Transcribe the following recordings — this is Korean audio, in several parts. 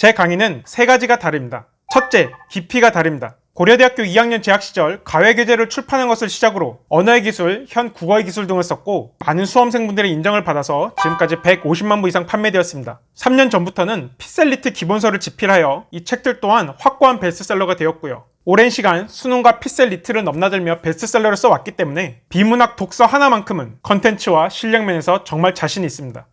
제 강의는 세 가지가 다릅니다. 첫째, 깊이가 다릅니다. 고려대학교 2학년 재학 시절 가외교재를 출판한 것을 시작으로 언어의 기술, 현 국어의 기술 등을 썼고 많은 수험생분들의 인정을 받아서 지금까지 150만 부 이상 판매되었습니다. 3년 전부터는 피셀리트 기본서를 집필하여 이 책들 또한 확고한 베스트셀러가 되었고요. 오랜 시간 수능과 피셀리트를 넘나들며 베스트셀러를 써왔기 때문에 비문학 독서 하나만큼은 컨텐츠와 실력 면에서 정말 자신이 있습니다.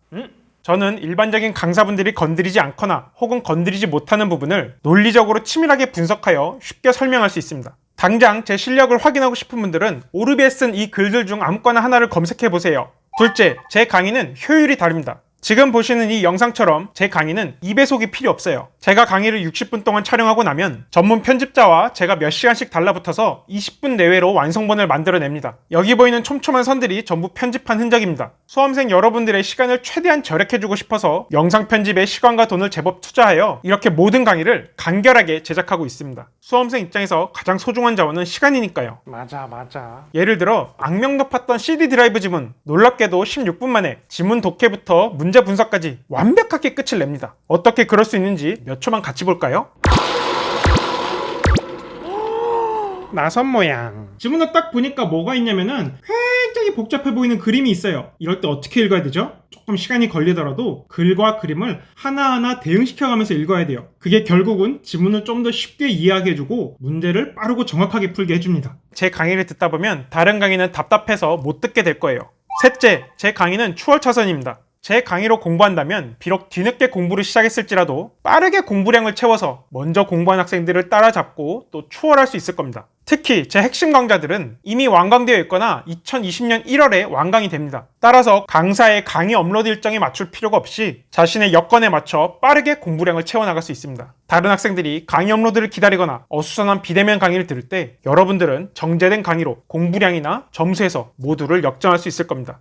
저는 일반적인 강사분들이 건드리지 않거나 혹은 건드리지 못하는 부분을 논리적으로 치밀하게 분석하여 쉽게 설명할 수 있습니다. 당장 제 실력을 확인하고 싶은 분들은 오르비에 쓴 이 글들 중 아무거나 하나를 검색해보세요. 둘째, 제 강의는 효율이 다릅니다. 지금 보시는 이 영상처럼 제 강의는 2배속이 필요 없어요. 제가 강의를 60분 동안 촬영하고 나면 전문 편집자와 제가 몇 시간씩 달라붙어서 20분 내외로 완성본을 만들어냅니다. 여기 보이는 촘촘한 선들이 전부 편집한 흔적입니다. 수험생 여러분들의 시간을 최대한 절약해주고 싶어서 영상 편집에 시간과 돈을 제법 투자하여 이렇게 모든 강의를 간결하게 제작하고 있습니다. 수험생 입장에서 가장 소중한 자원은 시간이니까요. 맞아. 예를 들어 악명 높았던 CD 드라이브 지문, 놀랍게도 16분 만에 지문 독해부터 문제 분석까지 완벽하게 끝을 냅니다. 어떻게 그럴 수 있는지 몇 초만 같이 볼까요? 나선 모양. 지문을 딱 보니까 뭐가 있냐면은 굉장히 복잡해 보이는 그림이 있어요. 이럴 때 어떻게 읽어야 되죠? 조금 시간이 걸리더라도 글과 그림을 하나하나 대응시켜가면서 읽어야 돼요. 그게 결국은 지문을 좀 더 쉽게 이해하게 해주고 문제를 빠르고 정확하게 풀게 해줍니다. 제 강의를 듣다 보면 다른 강의는 답답해서 못 듣게 될 거예요. 셋째, 제 강의는 추월차선입니다. 제 강의로 공부한다면 비록 뒤늦게 공부를 시작했을지라도 빠르게 공부량을 채워서 먼저 공부한 학생들을 따라잡고 또 추월할 수 있을 겁니다. 특히 제 핵심 강좌들은 이미 완강되어 있거나 2020년 1월에 완강이 됩니다. 따라서 강사의 강의 업로드 일정에 맞출 필요가 없이 자신의 여건에 맞춰 빠르게 공부량을 채워나갈 수 있습니다. 다른 학생들이 강의 업로드를 기다리거나 어수선한 비대면 강의를 들을 때 여러분들은 정제된 강의로 공부량이나 점수에서 모두를 역전할 수 있을 겁니다.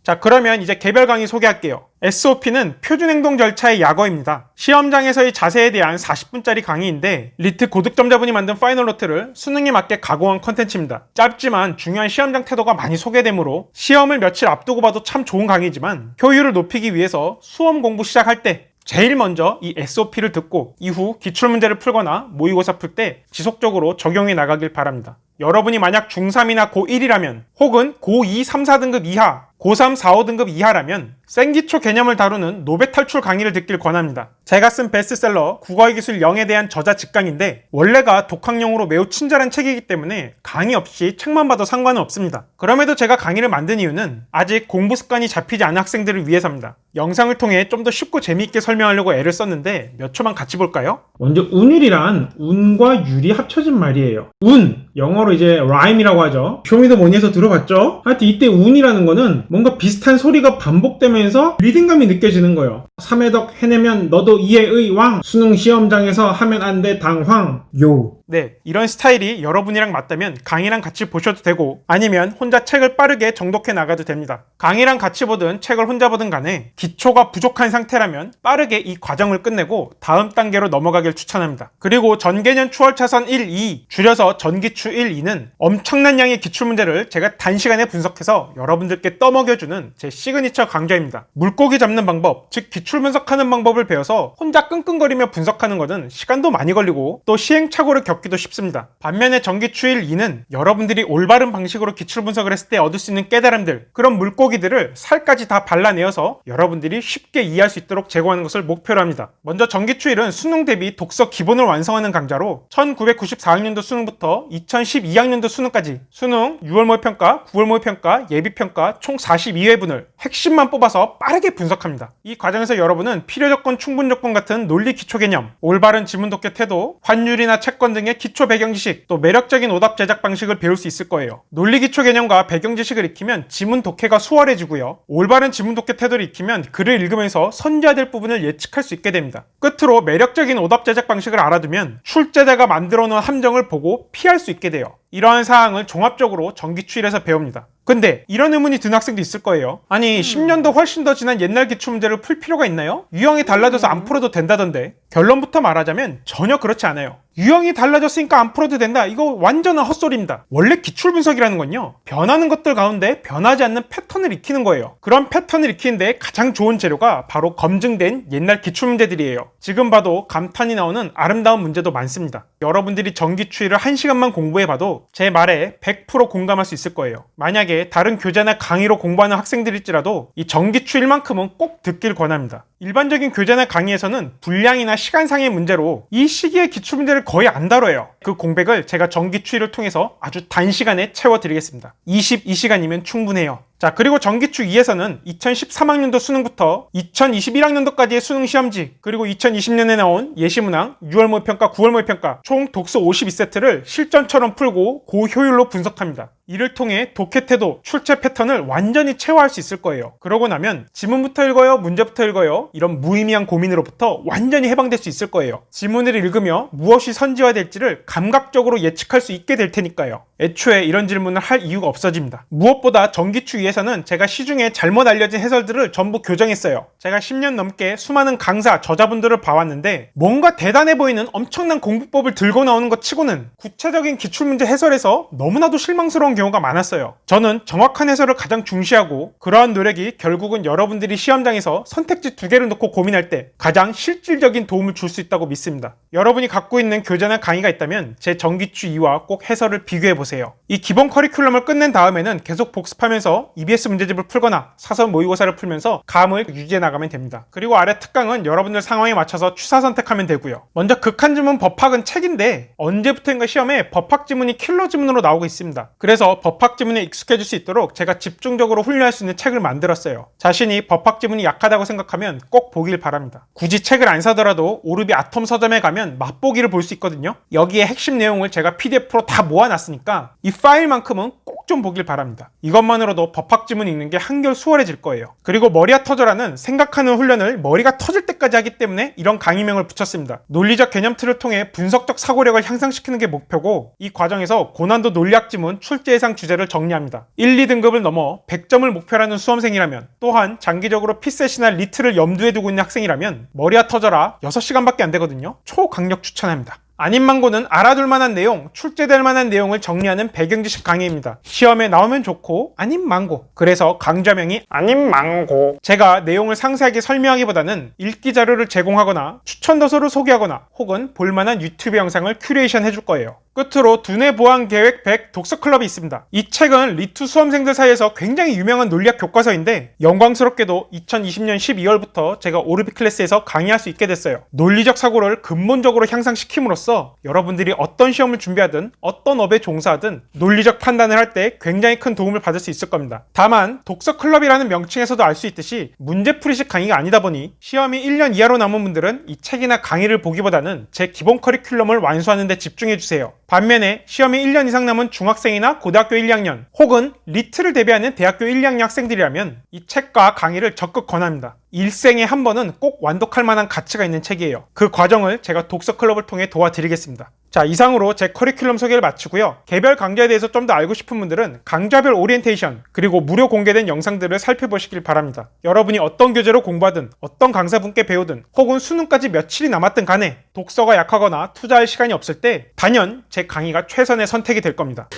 자, 그러면 이제 개별 강의 소개할게요. SOP는 표준행동 절차의 약어입니다. 시험장에서의 자세에 대한 40분짜리 강의인데 리트 고득점자분이 만든 파이널 노트를 수능에 맞게 가공한 컨텐츠입니다. 짧지만 중요한 시험장 태도가 많이 소개되므로 시험을 며칠 앞두고 봐도 참 좋은 강의지만 효율을 높이기 위해서 수험 공부 시작할 때 제일 먼저 이 SOP를 듣고 이후 기출문제를 풀거나 모의고사 풀 때 지속적으로 적용해 나가길 바랍니다. 여러분이 만약 중3이나 고1이라면 혹은 고2, 3, 4등급 이하, 고3, 4, 5등급 이하라면 생기초 개념을 다루는 노베 탈출 강의를 듣길 권합니다. 제가 쓴 베스트셀러 국어의 기술 0에 대한 저자 직강인데 원래가 독학용으로 매우 친절한 책이기 때문에 강의 없이 책만 봐도 상관은 없습니다. 그럼에도 제가 강의를 만든 이유는 아직 공부 습관이 잡히지 않은 학생들을 위해서입니다. 영상을 통해 좀 더 쉽고 재미있게 설명하려고 애를 썼는데 몇 초만 같이 볼까요? 먼저 운율이란 운과 율이 합쳐진 말이에요. 운, 영어로 이제 rhyme이라고 하죠. 쇼미더머니에서 들어봤죠? 하여튼 이때 운이라는 거는 뭔가 비슷한 소리가 반복되면서 리듬감이 느껴지는 거예요. 3회 덕 해내면 너도 이해의 왕, 수능 시험장에서 하면 안 돼 당황, 요. 네, 이런 스타일이 여러분이랑 맞다면 강의랑 같이 보셔도 되고 아니면 혼자 책을 빠르게 정독해 나가도 됩니다. 강의랑 같이 보든 책을 혼자 보든 간에 기초가 부족한 상태라면 빠르게 이 과정을 끝내고 다음 단계로 넘어가길 추천합니다. 그리고 전개년 추월차선 1, 2, 줄여서 전기추 1, 2는 엄청난 양의 기출문제를 제가 단시간에 분석해서 여러분들께 떠먹여주는 제 시그니처 강좌입니다. 물고기 잡는 방법, 즉 기출 분석하는 방법을 배워서 혼자 끙끙거리며 분석하는 것은 시간도 많이 걸리고 또 시행착오를 겪기도 쉽습니다. 반면에 전기추 1, 2는 여러분들이 올바른 방식으로 기출 분석을 했을 때 얻을 수 있는 깨달음들, 그런 물고기들을 살까지 다 발라내어서 여러분들이 쉽게 이해할 수 있도록 제공하는 것을 목표로 합니다. 먼저 전기추 1은 수능 대비 독서 기본을 완성하는 강좌로 1994학년도 수능부터 2012학년도 수능까지 수능 6월 모의평가, 9월 모의평가, 예비평가 총 42회분을 핵심만 뽑아서 빠르게 분석합니다. 이 과정에서 여러분은 필요조건, 충분조건 같은 논리 기초 개념, 올바른 지문 독해 태도, 환율이나 채권 등의 기초 배경 지식, 또 매력적인 오답 제작 방식을 배울 수 있을 거예요. 논리 기초 개념과 배경 지식을 익히면 지문 독해가 수월해지고요. 올바른 지문 독해 태도를 익히면 글을 읽으면서 선지해야 될 부분을 예측할 수 있게 됩니다. 끝으로 매력적인 오답 제작 방식을 알아두면 출제자가 만들어 놓은 함정을 보고 피할 수 있게 돼요. 이러한 사항을 종합적으로 정기추일에서 배웁니다. 근데 이런 의문이 든 학생도 있을 거예요. 아니 10년도 훨씬 더 지난 옛날 기출문제를 풀 필요가 있나요? 유형이 달라져서 안 풀어도 된다던데. 결론부터 말하자면 전혀 그렇지 않아요. 유형이 달라졌으니까 안 풀어도 된다. 이거 완전한 헛소리입니다. 원래 기출분석이라는 건요, 변하는 것들 가운데 변하지 않는 패턴을 익히는 거예요. 그런 패턴을 익히는데 가장 좋은 재료가 바로 검증된 옛날 기출문제들이에요. 지금 봐도 감탄이 나오는 아름다운 문제도 많습니다. 여러분들이 정기추일을 1시간만 공부해봐도 제 말에 100% 공감할 수 있을 거예요. 만약에 다른 교재나 강의로 공부하는 학생들일지라도 이 정기추일만큼은 꼭 듣길 권합니다. 일반적인 교재나 강의에서는 분량이나 시간상의 문제로 이 시기의 기출문제를 거의 안 다뤄요. 그 공백을 제가 정기추일을 통해서 아주 단시간에 채워드리겠습니다. 22시간이면 충분해요. 자, 그리고 정기추 2에서는 2013학년도 수능부터 2021학년도까지의 수능 시험지, 그리고 2020년에 나온 예시문항, 6월 모의평가, 9월 모의평가 총 독서 52세트를 실전처럼 풀고 고효율로 분석합니다. 이를 통해 독해 태도, 출제 패턴을 완전히 체화할 수 있을 거예요. 그러고 나면 지문부터 읽어요? 문제부터 읽어요? 이런 무의미한 고민으로부터 완전히 해방될 수 있을 거예요. 지문을 읽으며 무엇이 선지화될지를 감각적으로 예측할 수 있게 될 테니까요. 애초에 이런 질문을 할 이유가 없어집니다. 무엇보다 정기추 2에서는 제가 시중에 잘못 알려진 해설들을 전부 교정했어요. 제가 10년 넘게 수많은 강사, 저자분들을 봐왔는데 뭔가 대단해 보이는 엄청난 공부법을 들고 나오는 것 치고는 구체적인 기출문제 해설에서 너무나도 실망스러운 경우가 많았어요. 저는 정확한 해설을 가장 중시하고, 그러한 노력이 결국은 여러분들이 시험장에서 선택지 2개를 놓고 고민할 때 가장 실질적인 도움을 줄 수 있다고 믿습니다. 여러분이 갖고 있는 교재나 강의가 있다면 제 정기추 2와 꼭 해설을 비교해보세요. 이 기본 커리큘럼을 끝낸 다음에는 계속 복습하면서 EBS 문제집을 풀거나 사설 모의고사를 풀면서 감을 유지해 나가면 됩니다. 그리고 아래 특강은 여러분들 상황에 맞춰서 취사 선택하면 되고요. 먼저 극한지문 법학은 책인데 언제부터인가 시험에 법학 지문이 킬러 지문으로 나오고 있습니다. 그래서 법학 지문에 익숙해질 수 있도록 제가 집중적으로 훈련할 수 있는 책을 만들었어요. 자신이 법학 지문이 약하다고 생각하면 꼭 보길 바랍니다. 굳이 책을 안 사더라도 오르비 아톰 서점에 가면 맛보기를 볼 수 있거든요. 여기에 핵심 내용을 제가 PDF로 다 모아놨으니까 이 파일만큼은 꼭 좀 보길 바랍니다. 이것만으로도 법학 지문 읽는 게 한결 수월해질 거예요. 그리고 머리가 터져라는 생각하는 훈련을 머리가 터질 때까지 하기 때문에 이런 강의명을 붙였습니다. 논리적 개념 틀을 통해 분석적 사고력을 향상시키는 게 목표고, 이 과정에서 고난도 논리학 지문 출제 예상 주제를 정리합니다. 1, 2등급을 넘어 100점을 목표라는 수험생이라면, 또한 장기적으로 피셋이나 리트를 염두에 두고 있는 학생이라면 머리가 터져라 6시간밖에 안 되거든요. 초강력 추천합니다. 아님 망고는 알아둘 만한 내용, 출제될 만한 내용을 정리하는 배경지식 강의입니다. 시험에 나오면 좋고 아님 망고. 그래서 강좌명이 아님 망고. 제가 내용을 상세하게 설명하기보다는 읽기 자료를 제공하거나 추천 도서를 소개하거나 혹은 볼만한 유튜브 영상을 큐레이션 해줄 거예요. 끝으로 두뇌 보안 계획 100 독서 클럽이 있습니다. 이 책은 리투 수험생들 사이에서 굉장히 유명한 논리학 교과서인데, 영광스럽게도 2020년 12월부터 제가 오르비 클래스에서 강의할 수 있게 됐어요. 논리적 사고를 근본적으로 향상시킴으로써 여러분들이 어떤 시험을 준비하든 어떤 업에 종사하든 논리적 판단을 할 때 굉장히 큰 도움을 받을 수 있을 겁니다. 다만 독서 클럽이라는 명칭에서도 알 수 있듯이 문제풀이식 강의가 아니다 보니 시험이 1년 이하로 남은 분들은 이 책이나 강의를 보기보다는 제 기본 커리큘럼을 완수하는 데 집중해주세요. 반면에 시험이 1년 이상 남은 중학생이나 고등학교 1, 2학년 혹은 리트를 대비하는 대학교 1, 2학년 학생들이라면 이 책과 강의를 적극 권합니다. 일생에 한 번은 꼭 완독할 만한 가치가 있는 책이에요. 그 과정을 제가 독서 클럽을 통해 도와드리겠습니다. 자, 이상으로 제 커리큘럼 소개를 마치고요. 개별 강좌에 대해서 좀 더 알고 싶은 분들은 강좌별 오리엔테이션 그리고 무료 공개된 영상들을 살펴보시길 바랍니다. 여러분이 어떤 교재로 공부하든 어떤 강사분께 배우든 혹은 수능까지 며칠이 남았든 간에 독서가 약하거나 투자할 시간이 없을 때 단연 제 강의가 최선의 선택이 될 겁니다.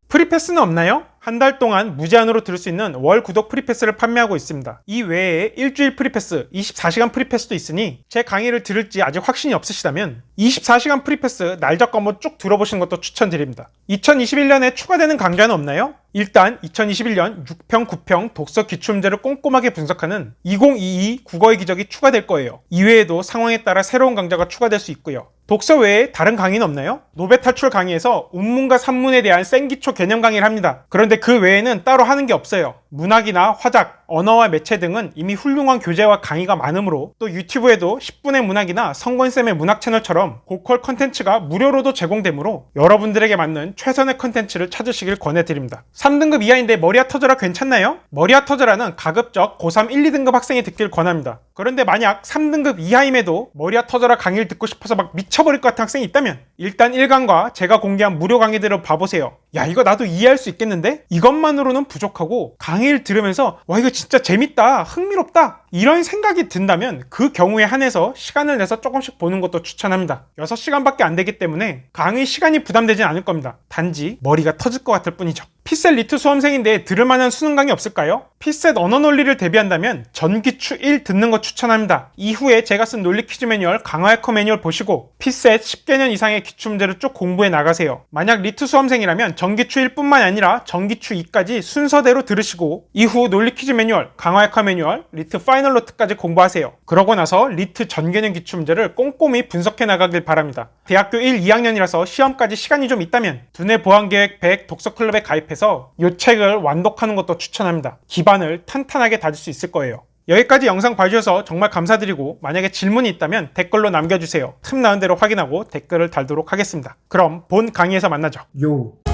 프리패스는 없나요? 한 달 동안 무제한으로 들을 수 있는 월 구독 프리패스를 판매하고 있습니다. 이 외에 일주일 프리패스, 24시간 프리패스도 있으니 제 강의를 들을지 아직 확신이 없으시다면 24시간 프리패스 날 잡고 한번 쭉 들어보시는 것도 추천드립니다. 2021년에 추가되는 강좌는 없나요? 일단 2021년 6평, 9평 독서 기출문제를 꼼꼼하게 분석하는 2022 국어의 기적이 추가될 거예요. 이외에도 상황에 따라 새로운 강좌가 추가될 수 있고요. 독서 외에 다른 강의는 없나요? 노베 탈출 강의에서 운문과 산문에 대한 생기초 개념 강의를 합니다. 그런데 그 외에는 따로 하는 게 없어요. 문학이나 화작, 언어와 매체 등은 이미 훌륭한 교재와 강의가 많으므로, 또 유튜브에도 10분의 문학이나 성권쌤의 문학 채널처럼 고퀄 컨텐츠가 무료로도 제공되므로 여러분들에게 맞는 최선의 컨텐츠를 찾으시길 권해드립니다. 3등급 이하인데 머리야 터져라 괜찮나요? 머리야 터져라는 가급적 고3 1, 2등급 학생이 듣길 권합니다. 그런데 만약 3등급 이하임에도 머리야 터져라 강의를 듣고 싶어서 막 미쳐버릴 것 같은 학생이 있다면 일단 1강과 제가 공개한 무료 강의들을 봐보세요. 야, 이거 나도 이해할 수 있겠는데? 이것만으로는 부족하고 강의를 들으면서 와, 이거 진짜 재밌다, 흥미롭다 이런 생각이 든다면 그 경우에 한해서 시간을 내서 조금씩 보는 것도 추천합니다. 6시간밖에 안 되기 때문에 강의 시간이 부담되진 않을 겁니다. 단지 머리가 터질 것 같을 뿐이죠. 피셋 리트 수험생인데 들을 만한 수능 강의 없을까요? 피셋 언어 논리를 대비한다면 전기추 1 듣는 거 추천합니다. 이후에 제가 쓴 논리 퀴즈 매뉴얼, 강화 해커 매뉴얼 보시고 피셋 10개년 이상의 기출문제를 쭉 공부해 나가세요. 만약 리트 수험생이라면 전기추 1뿐만 아니라 전기추 2까지 순서대로 들으시고 이후 논리 퀴즈 매뉴얼, 강화 해커 매뉴얼, 리트 파이널 노트까지 공부하세요. 그러고 나서 리트 전개념 기출문제를 꼼꼼히 분석해 나가길 바랍니다. 대학교 1, 2학년이라서 시험까지 시간이 좀 있다면 두뇌 보안계획 100 독서클럽에 가입해서 이 책을 완독하는 것도 추천합니다. 기반을 탄탄하게 다질 수 있을 거예요. 여기까지 영상 봐주셔서 정말 감사드리고 만약에 질문이 있다면 댓글로 남겨주세요. 틈나는 대로 확인하고 댓글을 달도록 하겠습니다. 그럼 본 강의에서 만나죠. 요.